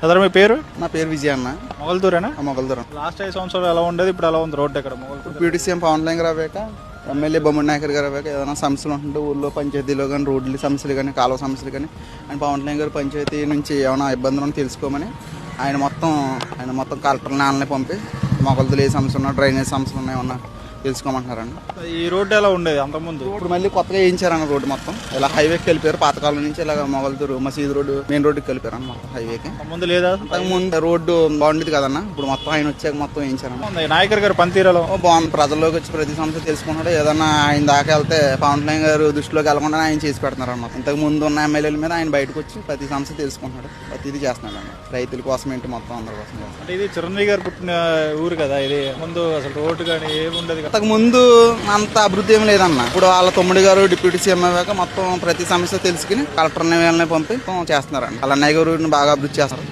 Brother మీ పేరు? నా పేరు విజయ్ అన్న. మొగల్తూరేనా? మొగల్దూరం. లాస్ట్ 5 సంవత్సరాలు ఎలా ఉండేది, ఇప్పుడు ఎలా ఉంది రోడ్డు ఎక్కడ మొగల్తూరు? పీటీసీఎం పవన్ కళ్యాణ్ గారు అవ్వాక, ఎమ్మెల్యే బొమ్మడి నాయకర్ గారు అవ్వాక ఏదైనా సమస్యలు ఉంటుంటే ఊళ్ళో పంచాయతీలో కానీ రోడ్లు సమస్యలు కానీ కాలువ సమస్యలు కానీ అండ్ పవన్ కళ్యాణ్ గారు పంచాయతీ నుంచి ఏమైనా ఇబ్బందులను తెలుసుకోమని ఆయన మొత్తం కలెక్టర్ని ఆన్లైన్ పంపి మొగల్తూరు ఏ సమస్యలు ఉన్నా డ్రైనేజ్ సమస్యలు ఉన్నాయన్నా తెలుసుకోమంటున్నారండి. ఈ రోడ్డు ఎలా ఉండేది అంతకుముందు? ఇప్పుడు మళ్ళీ కొత్తగా వేయించారన్న రోడ్డు మొత్తం ఇలా హైవేకి వెళ్ళిపోయారు. పాతకాలం నుంచి ఇలా మొగల్తూరు మసీద్ రోడ్డు మెయిన్ రోడ్డుకి వెళ్ళిపోయారు అన్న మొత్తం హైవేకి. ముందు లేదా? ముందు రోడ్డు బాగుండేది కదన్న, ఇప్పుడు మొత్తం ఆయన వచ్చాక మొత్తం వేయించారన్న. నాయకర్ గారు పనితీరలో బాగుంది. ప్రజల్లోకి వచ్చి ప్రతి సమస్య తెలుసుకుంటాడు. ఏదన్నా ఆయన దాకా వెళ్తే పవన్ కళ్యాణ్ గారు దృష్టిలోకి వెళ్ళకుండా ఆయన చేసి పెడుతున్నారు అన్నమాట. ఇంతకు ముందు ఉన్న ఎమ్మెల్యేల మీద ఆయన బయటకు వచ్చి ప్రతి సమస్య తెలుసుకుంటున్నాడు, ప్రతిదీ చేస్తున్నాడు అన్న. రైతుల కోసం ఏంటి మొత్తం అందరి కోసం. అంటే ఇది చిరంజీవి గారు పుట్టిన ఊరు కదా, ఇది ముందు అసలు రోడ్డు కానీ ఏముండదు కదా. అంతకు ముందు అంత అభివృద్ధి ఏమి లేదన్న. ఇప్పుడు వాళ్ళ తమ్ముడు గారు డిప్యూటీ సీఎం అయ్యాక మొత్తం ప్రతి సమస్య తెలుసుకుని కలెక్టర్ని వీళ్ళని పంపి చేస్తున్నారండి. వాళ్ళ అన్నయ్య గారు బాగా అభివృద్ధి చేస్తారు.